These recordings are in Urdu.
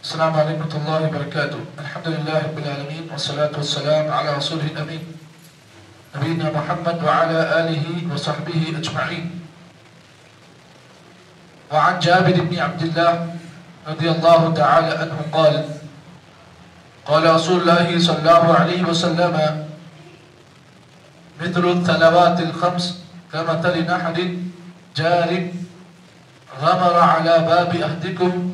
السلام علیکم ورحمۃ اللہ وبرکاتہ. الحمد للہ رب العالمین والصلاة والسلام علی رسولہ الامین نبینا محمد وعلی آلہ وصحبہ اجمعین. وعن جابر بن عبد اللہ رضی اللہ تعالی عنہ قال قال رسول اللہ صلی اللہ علیہ وسلم مثل الثلوات الخمس كمثل نحر جار غمر على باب أحدكم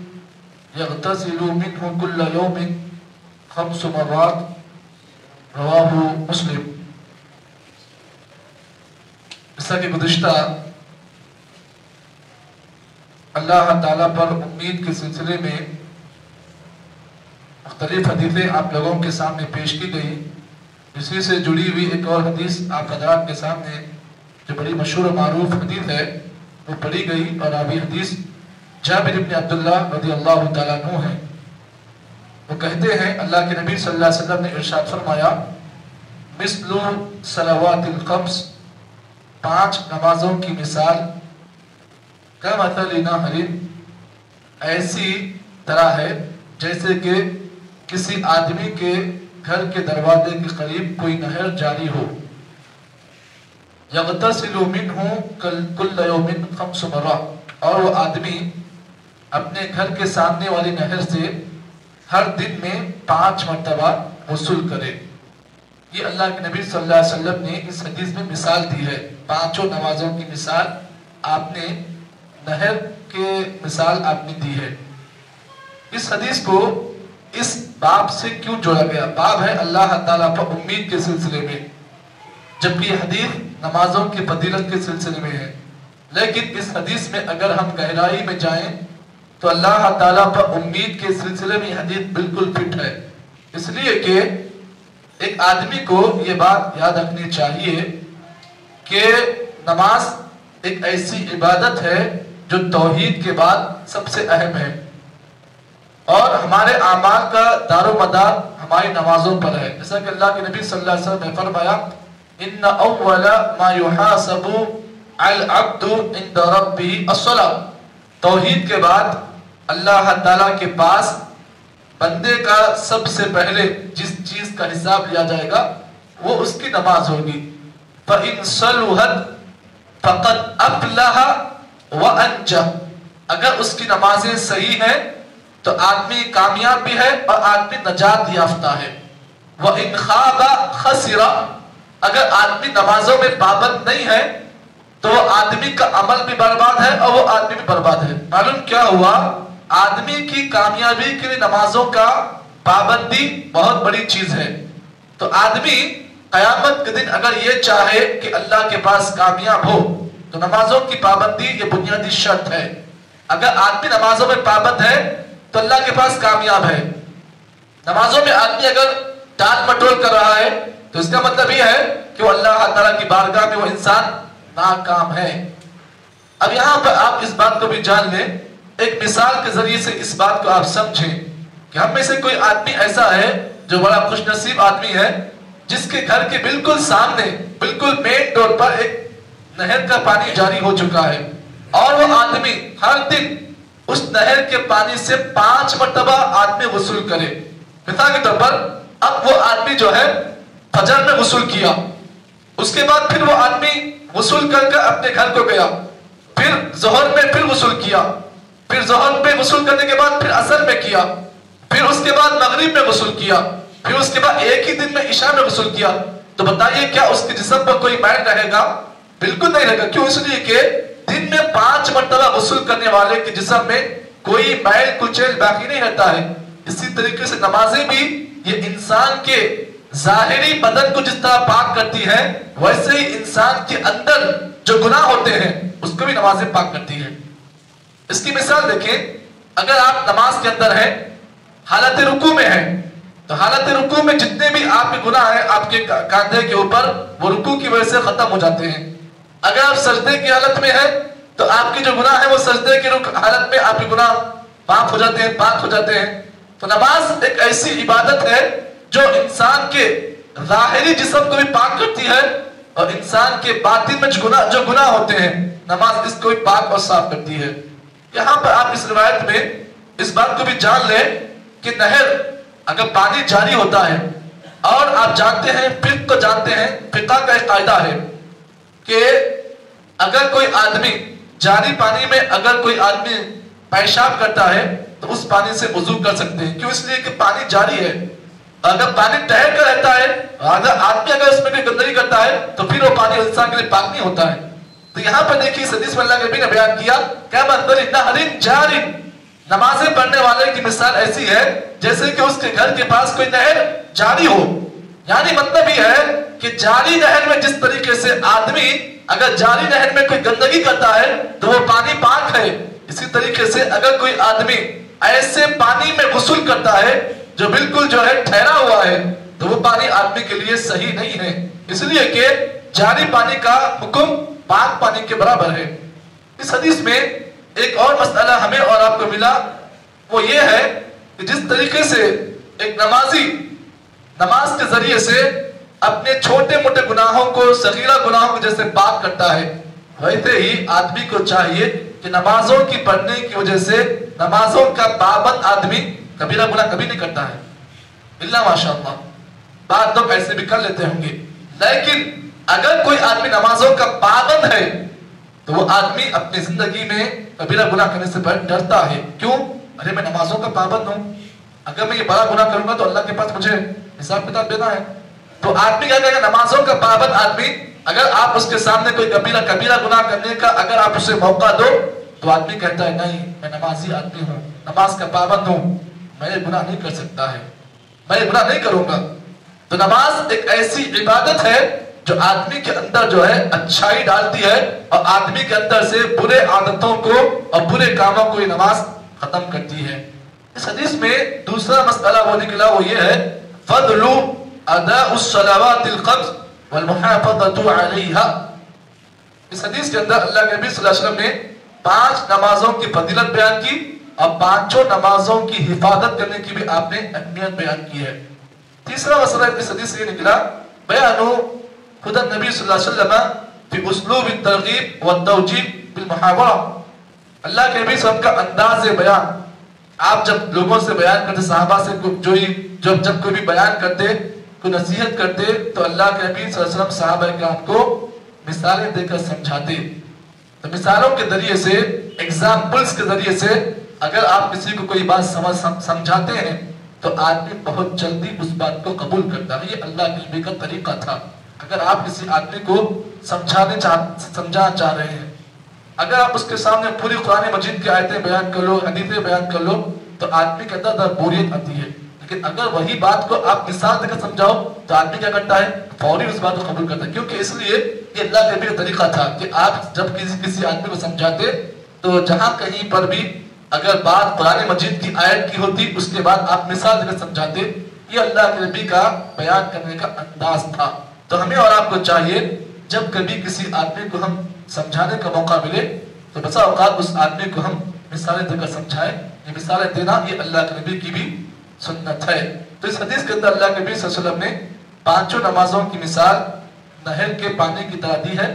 يغتسل منه كل يوم 5 مرات رواہ مسلم. اس طرح کہ گزشتہ اللہ تعالیٰ پر امید کے سلسلے میں مختلف حدیثیں آپ لوگوں کے سامنے پیش کی گئی. اسی سے جڑی ہوئی ایک اور حدیث آپ حضرات کے سامنے جو بڑی مشہور و معروف حدیث ہے وہ پڑھی گئی، اور ابھی حدیث جابر بن عبداللہ رضی اللہ تعالیٰ عنہ ہے. وہ کہتے ہیں اللہ کے نبی صلی اللہ علیہ وسلم نے ارشاد فرمایا مثل صلوات الخمس، 5 نمازوں کی مثال، کمثل نہر، ایسی طرح ہے جیسے کہ کسی آدمی کے گھر کے دروازے کے قریب کوئی نہر جاری ہو. یغتسل منہ کل یوم 5 مرات، اور وہ آدمی اپنے گھر کے سامنے والی نہر سے ہر دن میں 5 مرتبہ غسل کرے. یہ اللہ کے نبی صلی اللہ علیہ وسلم نے اس حدیث میں مثال دی ہے. 5 نمازوں کی مثال آپ نے نہر کے مثال آپ نے دی ہے. اس حدیث کو اس باب سے کیوں جوڑا گیا؟ باب ہے اللہ تعالیٰ پر امید کے سلسلے میں، جبکہ یہ حدیث نمازوں کی فضیلت کے سلسلے میں ہے. لیکن اس حدیث میں اگر ہم گہرائی میں جائیں تو اللہ تعالیٰ پر امید کے سلسلے میں یہ حدیث بالکل فٹ ہے. اس لیے کہ ایک آدمی کو یہ بات یاد رکھنی چاہیے کہ نماز ایک ایسی عبادت ہے جو توحید کے بعد سب سے اہم ہے، اور ہمارے اعمال کا دار و مدار ہماری نمازوں پر ہے. جیسا کہ اللہ کے نبی صلی اللہ علیہ وسلم نے فرمایا ان اول ما يحاسب العبد عند ربه الصلاۃ، توحید کے بعد اللہ تعالیٰ کے پاس بندے کا سب سے پہلے جس چیز کا حساب لیا جائے گا وہ اس کی نماز ہوگی. فَإِن صَلُحَتْ فَقَدْ أَفْلَحَ وَأَنْجَحَ، اگر اس کی نمازیں صحیح ہیں تو آدمی کامیاب بھی ہے اور آدمی نجات یافتہ ہے. وَإِن خَابَ خَسِرَ، اگر آدمی نمازوں میں پابند نہیں ہے تو وہ آدمی کا عمل بھی برباد ہے اور وہ آدمی بھی برباد ہے. معلوم کیا ہوا؟ آدمی کی کامیابی کے لیے نمازوں کا پابندی بہت بڑی چیز ہے. تو آدمی قیامت کے دن اگر یہ چاہے کہ اللہ کے پاس کامیاب ہو تو نمازوں کی پابندی یہ بنیادی شرط ہے. اگر آدمی نمازوں میں پابند ہے تو اللہ کے پاس کامیاب ہے. نمازوں میں آدمی اگر ٹال مٹول کر رہا ہے تو اس کا مطلب یہ ہے کہ وہ اللہ تعالیٰ کی بارگاہ میں وہ انسان ناکام ہے. اب یہاں پر آپ اس بات کو بھی جان لیں، ایک مثال کے ذریعے سے اس بات کو آپ سمجھیں کہ ہم میں سے کوئی آدمی ایسا ہے جو بڑا خوش نصیب آدمی ہے جس کے گھر کے بالکل سامنے بالکل مین ڈور پر ایک نہر کا پانی جاری ہو چکا ہے، اور وہ آدمی ہر دن اس نہر کے پانی سے 5 مرتبہ آدمی غسل کرے. مثال کے طور پر اب وہ آدمی جو ہے فجر میں غسل کیا، اس کے بعد پھر وہ آدمی غسل کر اپنے گھر کو گیا، پھر ظہر میں پھر غسل کیا، پھر ظہر میں غسل کرنے کے بعد پھر عصر میں کیا، پھر اس کے بعد مغرب میں غسل کیا، پھر اس کے بعد ایک ہی دن میں عشاء میں غسل کیا. تو بتائیے کیا اس کے جسم پر کوئی میل رہے گا؟ بالکل نہیں رہے گا. کیوں؟ اس لیے کہ دن میں 5 مرتبہ غسل کرنے والے کے جسم میں کوئی میل کچیل باقی نہیں رہتا ہے. اسی طریقے سے نمازیں بھی یہ انسان کے ظاہری بدن کو جس طرح پاک کرتی ہے ویسے ہی انسان کے اندر جو گناہ ہوتے ہیں اس کو بھی نمازیں پاک کرتی ہیں. اس کی مثال دیکھیں، اگر آپ نماز کے اندر ہیں، حالت رکوع میں ہیں، تو حالت رکوع میں جتنے بھی آپ کے گناہ ہیں آپ کے کاندھے کے اوپر وہ رکوع کی وجہ سے ختم ہو جاتے ہیں. اگر آپ سجدے کی حالت میں ہیں تو آپ کے جو گناہ ہیں وہ سجدے کی حالت میں آپ کے گناہ معاف ہو جاتے ہیں، پاک ہو جاتے ہیں. تو نماز ایک ایسی عبادت ہے جو انسان کے ظاہری جسم کو بھی پاک کرتی ہے اور انسان کے باطن میں جو گناہ ہوتے ہیں نماز اس کو بھی پاک اور صاف کرتی ہے. یہاں پر آپ اس روایت میں اس بات کو بھی جان لیں کہ نہر اگر پانی جاری ہوتا ہے، اور آپ جانتے ہیں فقہ کو جانتے ہیں، فقہ کا ایک قاعدہ ہے کہ اگر کوئی آدمی جاری پانی میں اگر کوئی آدمی پیشاب کرتا ہے تو اس پانی سے وضو کر سکتے ہیں. کیوں؟ اس لیے کہ پانی جاری ہے. اگر پانی ٹھہر کر رہتا ہے، اگر آدمی اگر اس میں کوئی گندگی کرتا ہے تو پھر وہ پانی انسان کے لیے پاک نہیں ہوتا ہے. تو یہاں پر دیکھیے اس حدیث میں اللہ کے نبی نے بیان کیا کہ مثل نہر جاری، نمازیں پڑھنے والے کی مثال ایسی ہے جیسے کہ اس کے گھر کے پاس کوئی نہر جاری ہو. یعنی مطلب یہ ہے کہ جاری نہر میں جس طریقے سے آدمی اگر جاری نہر میں کوئی گندگی کرتا ہے تو وہ پانی پاک ہے، اسی طریقے سے اگر کوئی آدمی ایسے پانی میں غسل کرتا ہے جو بالکل جو ہے ٹھہرا ہوا ہے تو وہ پانی آدمی کے لیے صحیح نہیں ہے. اس لیے کہ جاری پانی کا حکم پاک پانی کے برابر ہے. اس حدیث میں ایک اور مسئلہ ہمیں اور آپ کو ملا، وہ یہ ہے کہ جس طریقے سے ایک نمازی نماز کے ذریعے سے اپنے چھوٹے موٹے گناہوں کو، صغیرہ گناہوں کو جیسے پاک کرتا ہے، ویسے ہی آدمی کو چاہیے کہ نمازوں کی پڑھنے کی وجہ سے نمازوں کا پابند آدمی کبیرہ گناہ کبھی نہیں کرتا ہے. اللہ ماشاءاللہ بعض لوگ ایسے بھی کر لیتے ہوں گے، لیکن اگر کوئی آدمی نمازوں کا پابند ہے تو وہ آدمی اپنی زندگی میں کبیرہ گناہ کرنے سے ڈرتا ہے. کیوں؟ ارے میں نمازوں کا پابند ہوں، اگر میں یہ بڑا گناہ کروں گا تو اللہ کے پاس مجھے حساب کتاب دینا ہے. تو آدمی کیا کہے گا؟ نمازوں کا پابند آدمی اگر آپ اس کے سامنے کوئی کبیرہ گناہ کرنے کا اگر آپ اسے موقع دو تو آدمی کہتا ہے نہیں میں نمازی آدمی ہوں، نماز کا پابند ہوں، میں یہ گناہ نہیں کر سکتا ہے، میں یہ گناہ نہیں کروں گا. تو نماز ایک ایسی عبادت ہے جو آدمی کے اندر جو ہے اچھائی ڈالتی ہے اور آدمی کے اندر سے برے عادتوں کو اور برے کاموں کو یہ نماز ختم کرتی ہے. اس حدیث میں دوسرا مسئلہ وہ نکلا، وہ یہ ہے فضل اداء الصلوات الخمس والمحافظۃ علیہا. اس حدیث کے اندر اللہ کے نبی صلی اللہ علیہ وسلم نے 5 نمازوں کی فضیلت بیان کی اور 5 نمازوں کی حفاظت کرنے کی بھی آپ نے اہمیت بیان کی ہے. تیسرا مسئلہ اس حدیث سے یہ نکلا بیان خدا نبی صلی اللہ علیہ وسلم فی اسلوب الترغیب والتوجیہ بالمحاورہ. اللہ کے نبی صلی اللہ علیہ وسلم کا انداز بیان، آپ جب لوگوں سے بیان کرتے، صحابہ سے جب کوئی بھی بیان کرتے، کوئی نصیحت کرتے تو اللہ کے نبی صلی اللہ علیہ وسلم صحابہ کرام کو مثالیں دے کر سمجھاتے. تو مثالوں کے ذریعے سے، ایگزامپلز کے ذریعے سے اگر آپ کسی کو کوئی بات سمجھاتے ہیں تو آدمی بہت جلدی اس بات کو قبول کرتا ہے. یہ اللہ کے نبی کا طریقہ تھا. اگر آپ کسی آدمی کو سمجھانا چاہ رہے ہیں، اگر آپ اس کے سامنے پوری قرآن مجید کی آیتیں بیان کر لو، حدیثیں بیان کر لو تو آدمی کے اندر بوریت آتی ہے. لیکن اگر وہی بات کو آپ مثال دے کر سمجھاؤ تو آدمی کیا کرتا ہے؟ فوری اس بات کو قبول کرتا ہے. کیونکہ اس لیے یہ اللہ کے نبی کا طریقہ تھا کہ آپ جب کسی آدمی کو سمجھاتے تو جہاں کہیں پر بھی اگر بات قرآن مجید کی آیت کی ہوتی اس کے بعد آپ مثال دے کر سمجھاتے. یہ اللہ کے نبی کا بیان کرنے کا انداز تھا. تو ہمیں اور آپ کو چاہیے جب کبھی کسی آدمی کو ہم سمجھانے کا موقع ملے تو بسا اوقات اس آدمی کو ہم مثالیں دے کر سمجھائیں. یہ مثالیں دینا یہ اللہ کے نبی کی بھی سنت ہے. تو اس حدیث کے اندر اللہ کے نبی صلی اللہ علیہ وسلم نے 5 نمازوں کی مثال نہر کے پانی کی طرح دی ہے.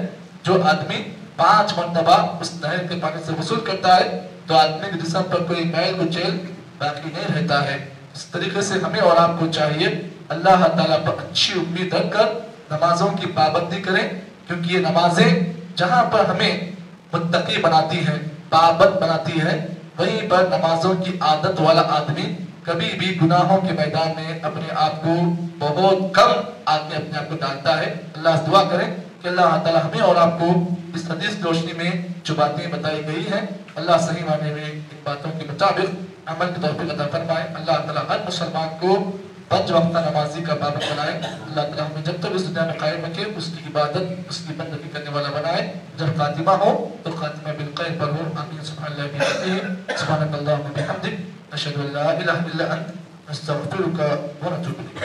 جو آدمی 5 مرتبہ اس نہر کے پانی سے غسل کرتا ہے تو آدمی کے جسم پر کوئی میل کچیل باقی نہیں رہتا ہے. اس طریقے سے ہمیں اور آپ کو چاہیے اللہ تعالیٰ پر اچھی امید رکھ کر نمازوں کی پابندی کریں. کیونکہ یہ نمازیں جہاں پر ہمیں متقی بناتی ہیں، پابند بناتی ہے، وہیں پر نمازوں کی عادت والا آدمی کبھی بھی گناہوں کے میدان میں اپنے آپ کو بہت کم آدمی اپنے آپ کو ڈالتا ہے. اللہ سے دعا کریں کہ اللہ تعالیٰ ہمیں اور آپ کو اس حدیث کی روشنی میں جو باتیں بتائی گئی ہیں اللہ صحیح معنی میں ان باتوں کے مطابق عمل کی توفیق عطا فرمائے. اللہ تعالیٰ ہر مسلمان کو 5 وقتہ نمازی کا پابند بنائے. اللہ تعالیٰ ہمیں جب تک اس دنیا میں قائم رکھے، اس کی عبادت، اس کی بندگی کرنے والا بنائے. جب خاتمہ ہو تو خاتمہ بالخیر پر ہو. آمین. سبحان اللہ بحمدہ، سبحانک اللہم وبحمدک، اشہد ان لا الہ الا انت، نستغفرک ونتوب الیک.